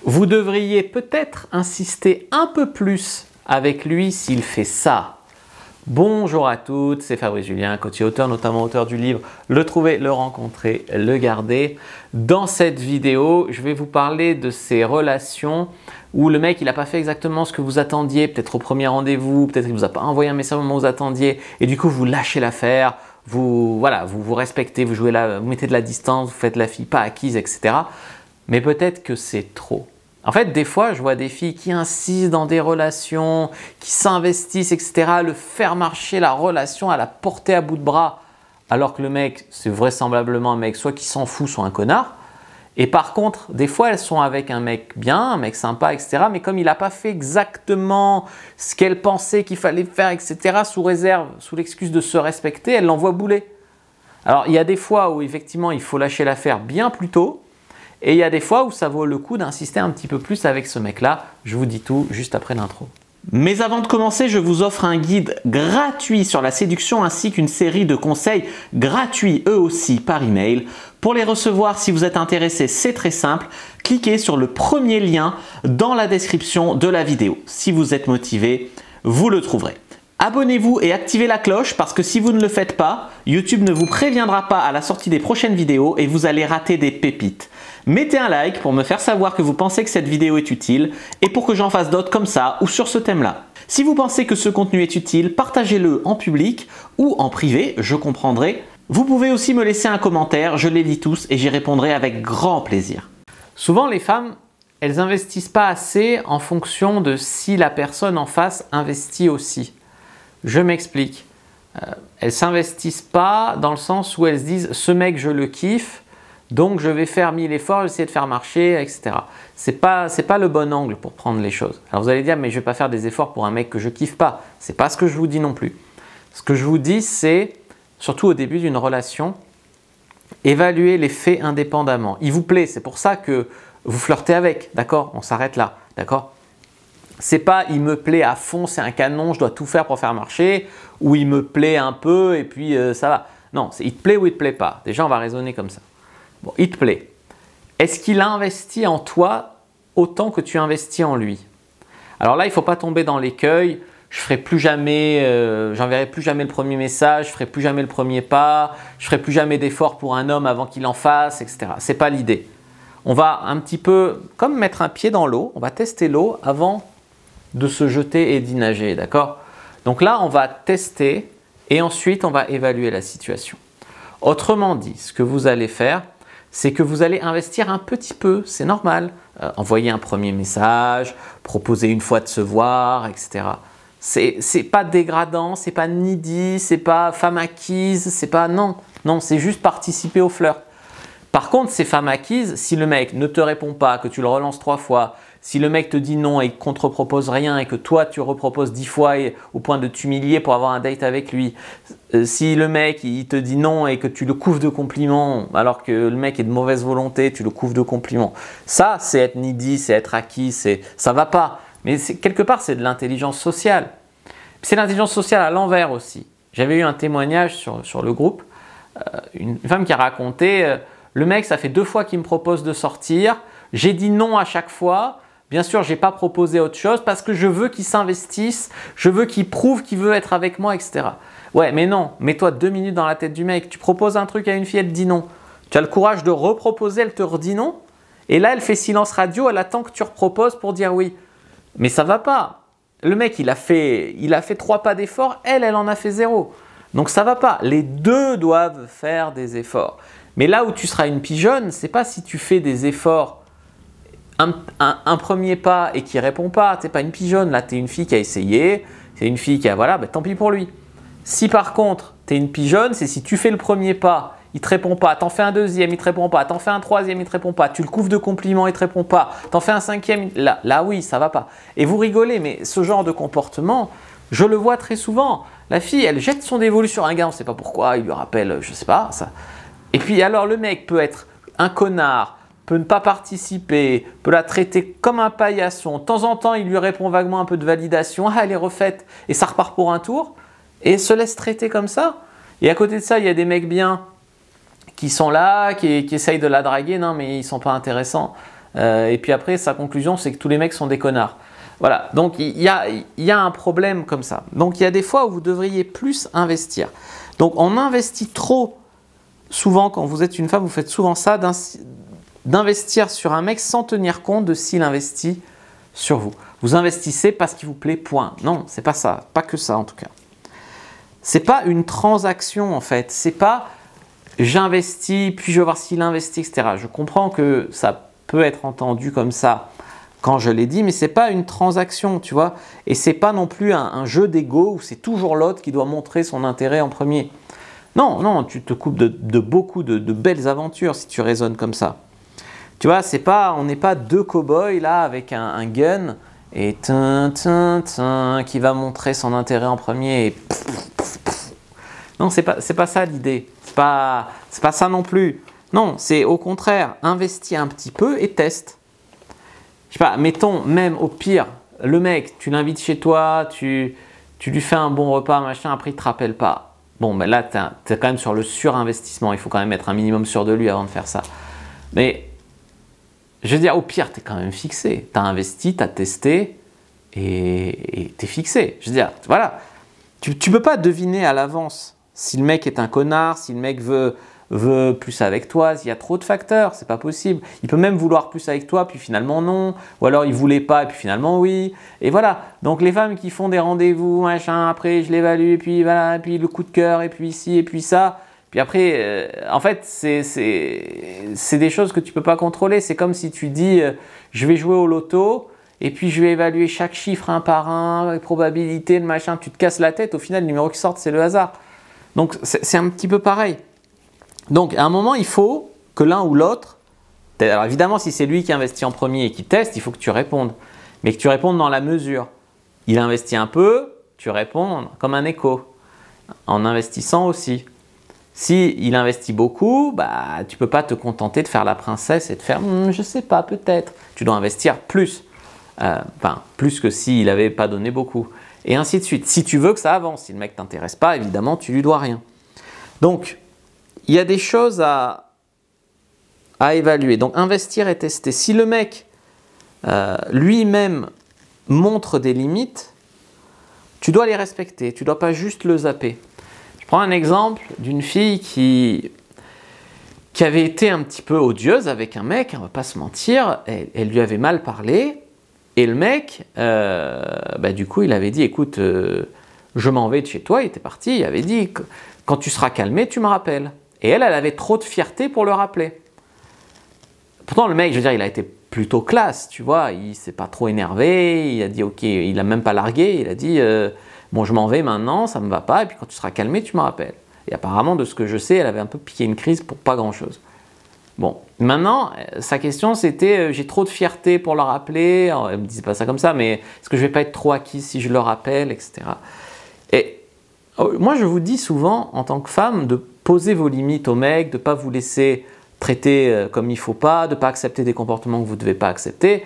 Vous devriez peut-être insister un peu plus avec lui s'il fait ça. Bonjour à toutes, c'est Fabrice Julien, coach et auteur, notamment auteur du livre Le trouver, le rencontrer, le garder. Dans cette vidéo, je vais vous parler de ces relations où le mec il n'a pas fait exactement ce que vous attendiez, peut-être au premier rendez-vous, peut-être qu'il ne vous a pas envoyé un message au moment où vous attendiez, et du coup vous lâchez l'affaire, vous respectez, vous mettez de la distance, vous faites la fille pas acquise, etc. Mais peut-être que c'est trop. En fait, des fois, je vois des filles qui insistent dans des relations, qui s'investissent, etc., le faire marcher la relation, à la porter à bout de bras, alors que le mec, c'est vraisemblablement un mec soit qui s'en fout, soit un connard. Et par contre, des fois, elles sont avec un mec bien, un mec sympa, etc., mais comme il n'a pas fait exactement ce qu'elle pensait qu'il fallait faire, etc., sous réserve, sous l'excuse de se respecter, elle l'envoie bouler. Alors, il y a des fois où, effectivement, il faut lâcher l'affaire bien plus tôt, et il y a des fois où ça vaut le coup d'insister un petit peu plus avec ce mec-là. Je vous dis tout juste après l'intro. Mais avant de commencer, je vous offre un guide gratuit sur la séduction ainsi qu'une série de conseils gratuits eux aussi par email. Pour les recevoir, si vous êtes intéressé, c'est très simple. Cliquez sur le premier lien dans la description de la vidéo. Si vous êtes motivé, vous le trouverez. Abonnez-vous et activez la cloche parce que si vous ne le faites pas, YouTube ne vous préviendra pas à la sortie des prochaines vidéos et vous allez rater des pépites. Mettez un like pour me faire savoir que vous pensez que cette vidéo est utile et pour que j'en fasse d'autres comme ça ou sur ce thème-là. Si vous pensez que ce contenu est utile, partagez-le en public ou en privé, je comprendrai. Vous pouvez aussi me laisser un commentaire, je les lis tous et j'y répondrai avec grand plaisir. Souvent les femmes, elles n'investissent pas assez en fonction de si la personne en face investit aussi. Je m'explique. Elles ne s'investissent pas dans le sens où elles se disent « ce mec je le kiffe ». Donc, je vais faire 1000 efforts, essayer de faire marcher, etc. C'est pas le bon angle pour prendre les choses. Alors, vous allez dire, mais je ne vais pas faire des efforts pour un mec que je kiffe pas. Ce n'est pas ce que je vous dis non plus. Ce que je vous dis, c'est, surtout au début d'une relation, évaluer les faits indépendamment. Il vous plaît, c'est pour ça que vous flirtez avec, d'accord? On s'arrête là, d'accord? C'est pas il me plaît à fond, c'est un canon, je dois tout faire pour faire marcher, ou il me plaît un peu et puis ça va. Non, c'est il te plaît ou il te plaît pas. Déjà, on va raisonner comme ça. Bon, il te plaît. Est-ce qu'il a investi en toi autant que tu investis en lui? Alors là, il ne faut pas tomber dans l'écueil. Je ferai plus jamais, j'enverrai plus jamais le premier message, je ferai plus jamais le premier pas, je ferai plus jamais d'efforts pour un homme avant qu'il en fasse, etc. Ce n'est pas l'idée. On va un petit peu, comme mettre un pied dans l'eau, on va tester l'eau avant de se jeter et d'y nager, d'accord? Donc là, on va tester et ensuite, on va évaluer la situation. Autrement dit, ce que vous allez faire, c'est que vous allez investir un petit peu, c'est normal. Envoyer un premier message, proposer une fois de se voir, etc. C'est pas dégradant, c'est pas needy, c'est pas femme acquise, c'est pas… Non, c'est juste participer au flirt. Par contre, ces femmes acquises, si le mec ne te répond pas, que tu le relances 3 fois, si le mec te dit non et contre-propose rien et que toi tu reproposes 10 fois au point de t'humilier pour avoir un date avec lui, si le mec il te dit non et que tu le couvres de compliments alors que le mec est de mauvaise volonté, tu le couvres de compliments, ça c'est être needy, c'est être acquis, ça va pas. Mais quelque part c'est de l'intelligence sociale. C'est l'intelligence sociale à l'envers aussi. J'avais eu un témoignage sur le groupe, une femme qui a raconté le mec ça fait 2 fois qu'il me propose de sortir, j'ai dit non à chaque fois. Bien sûr, je n'ai pas proposé autre chose parce que je veux qu'il s'investisse, je veux qu'il prouve qu'il veut être avec moi, etc. Ouais, mais non, mets-toi 2 minutes dans la tête du mec. Tu proposes un truc à une fille, elle te dit non. Tu as le courage de reproposer, elle te redit non. Et là, elle fait silence radio, elle attend que tu reproposes pour dire oui. Mais ça va pas. Le mec, il a fait 3 pas d'effort, elle en a fait 0. Donc ça va pas. Les deux doivent faire des efforts. Mais là où tu seras une pigeonne, c'est pas si tu fais des efforts un premier pas et qui répond pas, tu n'es pas une pigeonne, là tu es une fille qui a essayé, c'est une fille qui a voilà, tant pis pour lui. Si par contre tu es une pigeonne, c'est si tu fais le premier pas, il te répond pas, t'en fais un deuxième, il te répond pas, t'en fais un troisième, il te répond pas, tu le couvres de compliments, il te répond pas, t'en fais un cinquième, là oui, ça va pas. Et vous rigolez, mais ce genre de comportement, je le vois très souvent. La fille, elle jette son dévolu sur un gars, on ne sait pas pourquoi, il lui rappelle, je sais pas, ça. Et puis alors le mec peut être un connard, peut ne pas participer, peut la traiter comme un paillasson. De temps en temps, il lui répond vaguement un peu de validation. Ah, elle est refaite et ça repart pour un tour. Et se laisse traiter comme ça. Et à côté de ça, il y a des mecs bien qui sont là, qui essayent de la draguer. Non, mais ils ne sont pas intéressants. et puis après, sa conclusion, c'est que tous les mecs sont des connards. Voilà, donc il y a un problème comme ça. Donc il y a des fois où vous devriez plus investir. Donc on investit trop. Souvent, quand vous êtes une femme, vous faites souvent ça, d'investir sur un mec sans tenir compte de s'il investit sur vous. Vous investissez parce qu'il vous plaît, point. Non, c'est pas ça, pas que ça en tout cas. C'est pas une transaction en fait, c'est pas j'investis, puis je vais voir s'il investit, etc. Je comprends que ça peut être entendu comme ça quand je l'ai dit, mais c'est pas une transaction, tu vois. Et c'est pas non plus un jeu d'ego où c'est toujours l'autre qui doit montrer son intérêt en premier. Non, non, tu te coupes de beaucoup de belles aventures si tu raisonnes comme ça. Tu vois, on n'est pas deux cow-boys là avec un gun et qui va montrer son intérêt en premier. Et non, c'est pas ça l'idée. C'est pas ça non plus. Non, c'est au contraire, investis un petit peu et teste. Je sais pas, mettons même au pire, le mec, tu l'invites chez toi, tu lui fais un bon repas, machin, après il ne te rappelle pas. Bon, ben là, tu es quand même sur le surinvestissement. Il faut quand même être un minimum sûr de lui avant de faire ça. Mais, je veux dire, au pire, tu es quand même fixé. Tu as investi, tu as testé et tu es fixé. Je veux dire, voilà. Tu ne peux pas deviner à l'avance si le mec est un connard, si le mec veut plus avec toi, il y a trop de facteurs, c'est pas possible. Il peut même vouloir plus avec toi, puis finalement non, ou alors il voulait pas, et puis finalement oui, et voilà. Donc les femmes qui font des rendez-vous, machin, après je l'évalue, et puis voilà, et puis le coup de cœur, et puis ci, et puis ça, puis après, en fait, c'est des choses que tu peux pas contrôler. C'est comme si tu dis, je vais jouer au loto, et puis je vais évaluer chaque chiffre un par un, les probabilités, le machin, tu te casses la tête, au final, le numéro qui sort, c'est le hasard. Donc c'est un petit peu pareil. Donc, à un moment, il faut que l'un ou l'autre, alors évidemment, si c'est lui qui investit en premier et qui teste, il faut que tu répondes. Mais que tu répondes dans la mesure. Il investit un peu, tu réponds comme un écho, en investissant aussi. Si il investit beaucoup, bah, tu ne peux pas te contenter de faire la princesse et de faire « je ne sais pas, peut-être ». Tu dois investir plus. Enfin, plus que s'il n'avait pas donné beaucoup. Et ainsi de suite. Si tu veux que ça avance, si le mec ne t'intéresse pas, évidemment, tu ne lui dois rien. Donc, il y a des choses à évaluer. Donc, investir et tester. Si le mec lui-même montre des limites, tu dois les respecter. Tu ne dois pas juste le zapper. Je prends un exemple d'une fille qui avait été un petit peu odieuse avec un mec, on ne va pas se mentir. Elle lui avait mal parlé. Et le mec, du coup, il avait dit, écoute, je m'en vais de chez toi. Il était parti. Il avait dit, quand tu seras calmé, tu me rappelles. Et elle avait trop de fierté pour le rappeler. Pourtant, le mec, je veux dire, il a été plutôt classe, tu vois. Il ne s'est pas trop énervé. Il a dit, ok, il n'a même pas largué. Il a dit, bon, je m'en vais maintenant, ça ne me va pas. Et puis quand tu seras calmé, tu me rappelles. Et apparemment, de ce que je sais, elle avait un peu piqué une crise pour pas grand-chose. Bon, maintenant, sa question, c'était, j'ai trop de fierté pour le rappeler. Alors, elle ne me disait pas ça comme ça, mais est-ce que je ne vais pas être trop acquise si je le rappelle, etc. Et moi, je vous dis souvent, en tant que femme, de poser vos limites au mec, de ne pas vous laisser traiter comme il ne faut pas, de ne pas accepter des comportements que vous ne devez pas accepter,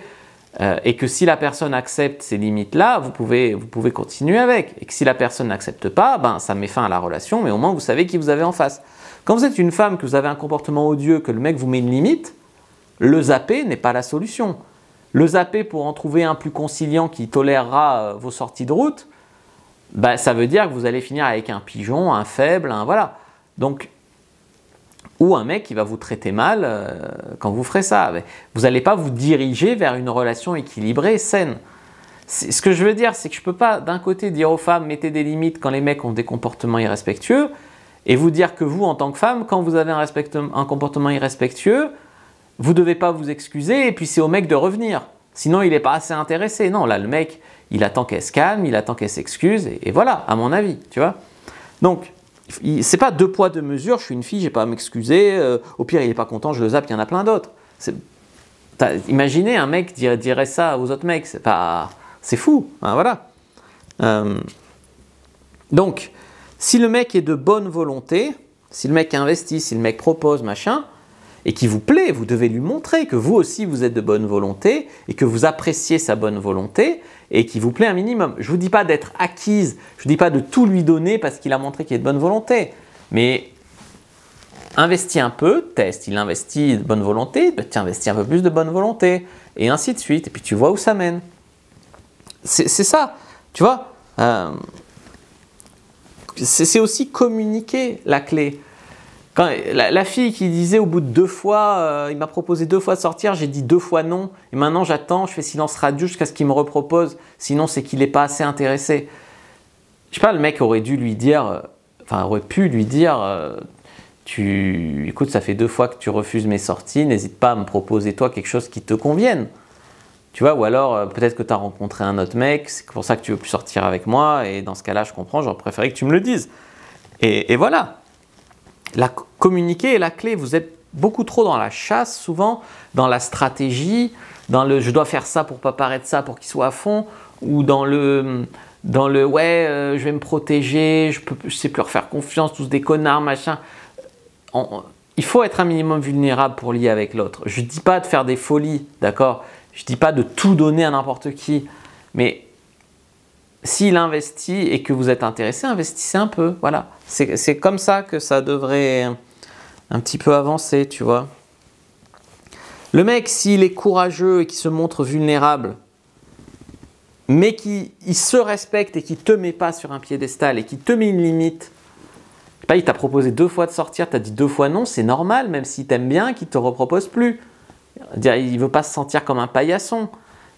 et que si la personne accepte ces limites-là, vous pouvez continuer avec. Et que si la personne n'accepte pas, ben, ça met fin à la relation, mais au moins vous savez qui vous avez en face. Quand vous êtes une femme, que vous avez un comportement odieux, que le mec vous met une limite, le zapper n'est pas la solution. Le zapper pour en trouver un plus conciliant qui tolérera vos sorties de route, bah, ça veut dire que vous allez finir avec un pigeon, un faible, voilà. Donc, ou un mec qui va vous traiter mal quand vous ferez ça. Vous n'allez pas vous diriger vers une relation équilibrée, saine. Ce que je veux dire, c'est que je ne peux pas d'un côté dire aux femmes mettez des limites quand les mecs ont des comportements irrespectueux et vous dire que vous, en tant que femme, quand vous avez un comportement irrespectueux, vous ne devez pas vous excuser et puis c'est au mec de revenir. Sinon, il n'est pas assez intéressé. Non, là, le mec, il attend qu'elle se calme, il attend qu'elle s'excuse et voilà, à mon avis, tu vois. Donc, c'est pas deux poids, deux mesures, je suis une fille, j'ai pas à m'excuser, au pire il n'est pas content, je le zappe, il y en a plein d'autres. Imaginez un mec dirait ça aux autres mecs, c'est fou, hein, voilà. Donc, si le mec est de bonne volonté, si le mec investit, si le mec propose, machin, et qui vous plaît, vous devez lui montrer que vous aussi vous êtes de bonne volonté et que vous appréciez sa bonne volonté et qu'il vous plaît un minimum. Je ne vous dis pas d'être acquise, je ne vous dis pas de tout lui donner parce qu'il a montré qu'il est de bonne volonté, mais investis un peu, teste, il investit de bonne volonté, bah, tu investis un peu plus de bonne volonté, et ainsi de suite, et puis tu vois où ça mène. C'est ça, tu vois. C'est aussi communiquer la clé. Quand la fille qui disait au bout de 2 fois, il m'a proposé 2 fois de sortir, j'ai dit 2 fois non, et maintenant j'attends, je fais silence radio jusqu'à ce qu'il me repropose, sinon c'est qu'il n'est pas assez intéressé. Je sais pas, le mec aurait dû lui dire, aurait pu lui dire, écoute, ça fait 2 fois que tu refuses mes sorties, n'hésite pas à me proposer toi quelque chose qui te convienne. Tu vois, ou alors peut-être que tu as rencontré un autre mec, c'est pour ça que tu veux plus sortir avec moi, et dans ce cas-là, je comprends, j'aurais préféré que tu me le dises. Et voilà. Communiquer est la clé. Vous êtes beaucoup trop dans la chasse, souvent, dans la stratégie, dans le je dois faire ça pour pas paraître ça, pour qu'il soit à fond, ou dans le ouais, je vais me protéger, je sais plus leur faire confiance, tous des connards, machin. Il faut être un minimum vulnérable pour lier avec l'autre. Je ne dis pas de faire des folies, d'accord? Je ne dis pas de tout donner à n'importe qui, mais s'il investit et que vous êtes intéressé, investissez un peu, voilà. C'est comme ça que ça devrait un petit peu avancer, tu vois. Le mec, s'il est courageux et qu'il se montre vulnérable, mais qu'il se respecte et qu'il ne te met pas sur un piédestal et qu'il te met une limite, je sais pas, il t'a proposé 2 fois de sortir, tu as dit 2 fois non, c'est normal, même s'il t'aime bien, qu'il ne te repropose plus. Il ne veut pas se sentir comme un paillasson.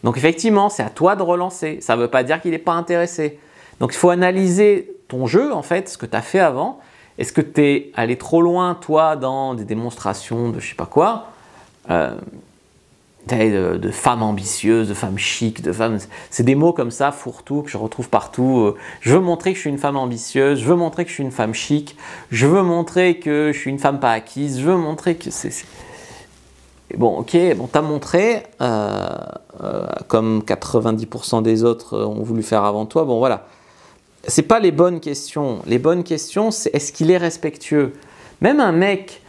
Donc effectivement, c'est à toi de relancer. Ça ne veut pas dire qu'il n'est pas intéressé. Donc il faut analyser ton jeu, en fait, ce que tu as fait avant. Est-ce que tu es allé trop loin, toi, dans des démonstrations de je ne sais pas quoi, de femmes ambitieuses, de femmes chic, de femmes… C'est des mots comme ça, fourre-tout, que je retrouve partout. Je veux montrer que je suis une femme ambitieuse, je veux montrer que je suis une femme chic, je veux montrer que je suis une femme pas acquise, je veux montrer que c'est… Bon, ok, bon, t'as montré, comme 90% des autres ont voulu faire avant toi, bon voilà. C'est pas les bonnes questions. Les bonnes questions, c'est est-ce qu'il est respectueux? Même un mec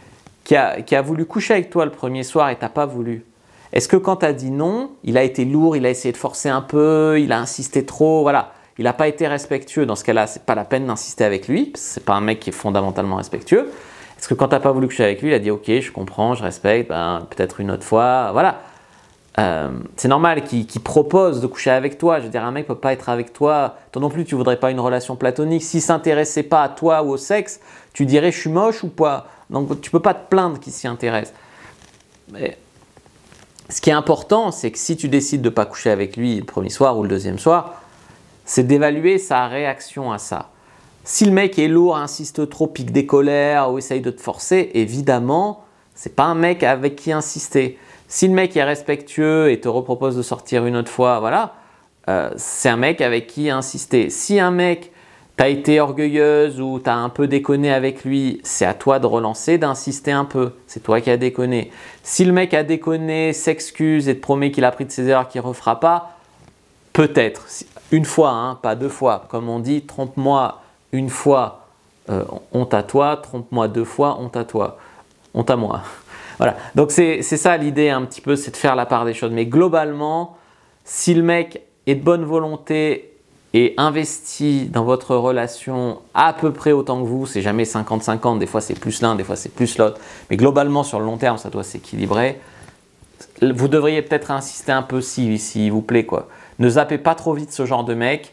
qui a voulu coucher avec toi le premier soir et t'as pas voulu, est-ce que quand t'as dit non, il a été lourd, il a essayé de forcer un peu, il a insisté trop, voilà. Il n'a pas été respectueux. Dans ce cas-là, c'est pas la peine d'insister avec lui, parce que c'est pas un mec qui est fondamentalement respectueux. Est-ce que quand tu n'as pas voulu coucher avec lui, il a dit « Ok, je comprends, je respecte, ben, peut-être une autre fois. » Voilà. C'est normal qu'il propose de coucher avec toi. Je veux dire, un mec ne peut pas être avec toi. Toi non plus, tu ne voudrais pas une relation platonique. S'il ne s'intéressait pas à toi ou au sexe, tu dirais « Je suis moche ou pas ?» Donc, tu ne peux pas te plaindre qu'il s'y intéresse. Mais ce qui est important, c'est que si tu décides de ne pas coucher avec lui le premier soir ou le deuxième soir, c'est d'évaluer sa réaction à ça. Si le mec est lourd, insiste trop, pique des colères ou essaye de te forcer, évidemment, c'est pas un mec avec qui insister. Si le mec est respectueux et te repropose de sortir une autre fois, voilà, c'est un mec avec qui insister. Si un mec, t'as été orgueilleuse ou t'as un peu déconné avec lui, c'est à toi de relancer, d'insister un peu. C'est toi qui as déconné. Si le mec a déconné, s'excuse et te promet qu'il a appris de ses erreurs, qu'il ne refera pas, peut-être. Une fois, hein, pas 2 fois. Comme on dit, trompe-moi une fois, honte à toi, trompe-moi 2 fois, honte à toi, honte à moi. Voilà, donc c'est ça l'idée un petit peu, c'est de faire la part des choses. Mais globalement, si le mec est de bonne volonté et investi dans votre relation à peu près autant que vous, c'est jamais 50-50, des fois c'est plus l'un, des fois c'est plus l'autre, mais globalement sur le long terme, ça doit s'équilibrer. Vous devriez peut-être insister un peu s'il vous plaît, quoi. Ne zappez pas trop vite ce genre de mec.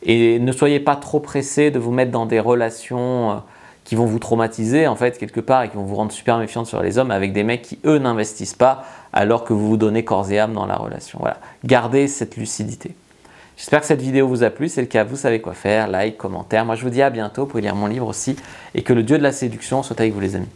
Et ne soyez pas trop pressé de vous mettre dans des relations qui vont vous traumatiser en fait quelque part et qui vont vous rendre super méfiante sur les hommes avec des mecs qui eux n'investissent pas alors que vous vous donnez corps et âme dans la relation. Voilà, gardez cette lucidité. J'espère que cette vidéo vous a plu, si c'est le cas, vous savez quoi faire, like, commentaire. Moi je vous dis à bientôt, vous pouvez lire mon livre aussi et que le Dieu de la séduction soit avec vous les amis.